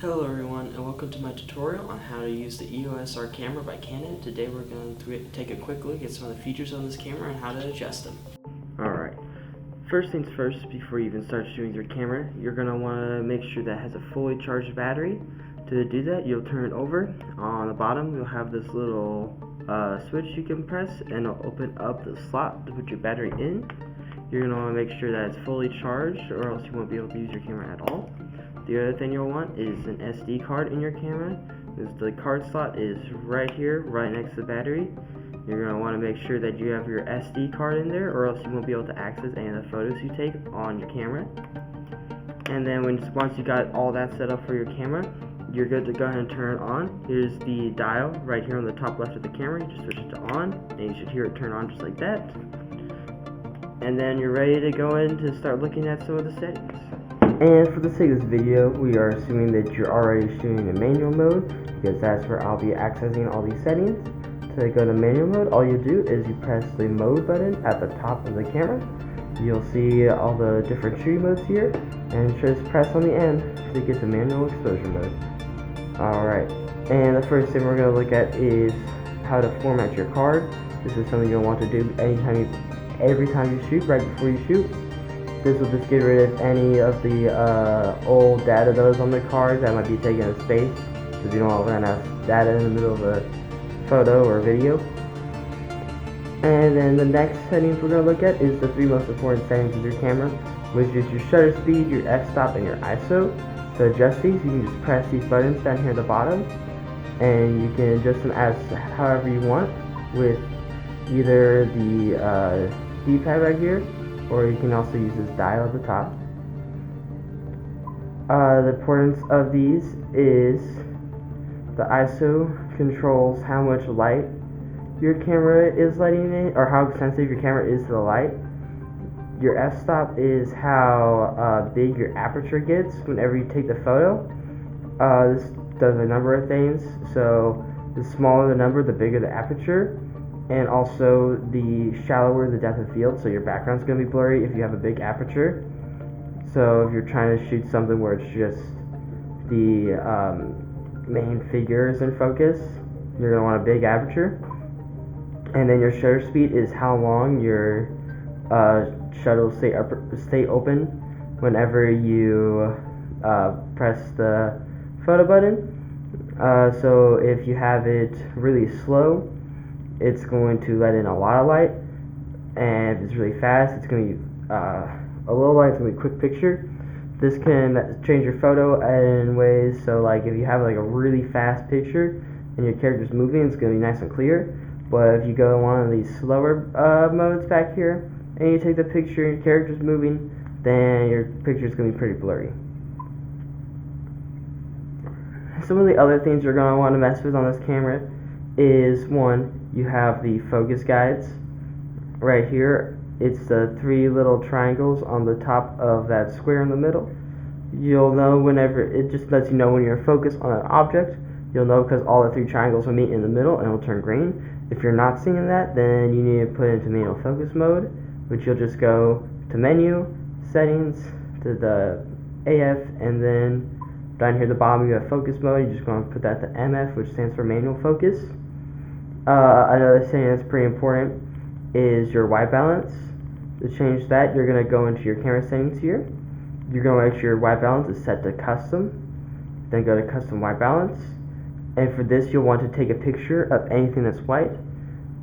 Hello everyone, and welcome to my tutorial on how to use the EOS R camera by Canon. Today we're going to take a quick look at some of the features on this camera and how to adjust them. Alright, first things first, before you even start shooting your camera, you're going to want to make sure that it has a fully charged battery. To do that, you'll turn it over. On the bottom, you'll have this little switch you can press, and it'll open up the slot to put your battery in. You're going to want to make sure that it's fully charged, or else you won't be able to use your camera at all. The other thing you'll want is an SD card in your camera. The card slot is right here, right next to the battery. You're going to want to make sure that you have your SD card in there, or else you won't be able to access any of the photos you take on your camera. And then once you got all that set up for your camera, you're good to go ahead and turn it on. Here's the dial right here on the top left of the camera. You just switch it to on, and you should hear it turn on just like that. And then you're ready to go in to start looking at some of the settings. And for the sake of this video, we are assuming that you're already shooting in manual mode, because that's where I'll be accessing all these settings. To go to manual mode, all you do is you press the mode button at the top of the camera. You'll see all the different shooting modes here, and just press on the end to get to manual exposure mode. Alright, and the first thing we're going to look at is how to format your card. This is something you'll want to do every time you shoot, right before you shoot. This will just get rid of any of the old data that was on the card that might be taking up space, because you don't want to run out of data in the middle of a photo or video. And then the next settings we're going to look at is the three most important settings of your camera, which is your shutter speed, your f-stop, and your ISO. To adjust these, you can just press these buttons down here at the bottom, and you can adjust them as however you want with either the D-pad right here, or you can also use this dial at the top. The importance of these is the ISO controls how much light your camera is letting in, or how sensitive your camera is to the light. Your f-stop is how big your aperture gets whenever you take the photo. This does a number of things, so the smaller the number, the bigger the aperture. And also the shallower the depth of field, so your background's going to be blurry if you have a big aperture. So if you're trying to shoot something where it's just the main figures in focus, you're going to want a big aperture. And then your shutter speed is how long your shutter will stay open whenever you press the photo button. So if you have it really slow, it's going to let in a lot of light, and if it's really fast, it's going to be a little light. It's going to be a quick picture. This can change your photo in ways, so like if you have like a really fast picture and your character's moving, it's going to be nice and clear. But if you go to one of these slower modes back here and you take the picture and your character's moving, then your picture's going to be pretty blurry. Some of the other things you're going to want to mess with on this camera is, one, you have the focus guides right here. It's the three little triangles on the top of that square in the middle. You'll know whenever, it just lets you know when you're focused on an object. You'll know because all the three triangles will meet in the middle and it'll turn green. If you're not seeing that, then you need to put it into manual focus mode, which you'll just go to menu, settings, to the AF, and then down here at the bottom you have focus mode. You're just going to put that to MF, which stands for manual focus. Another setting that's pretty important is your white balance. To change that, you're going to go into your camera settings here. You're going to make sure your white balance is set to custom. Then go to custom white balance. And for this, you'll want to take a picture of anything that's white,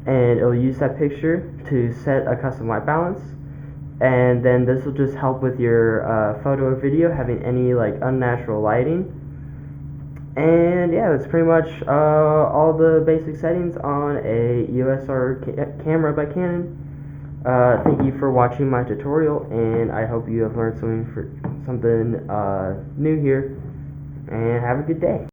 and it'll use that picture to set a custom white balance. And then this will just help with your photo or video having any like unnatural lighting. And yeah, that's pretty much all the basic settings on a EOS R camera by Canon. Thank you for watching my tutorial, and I hope you have learned something new here, and have a good day.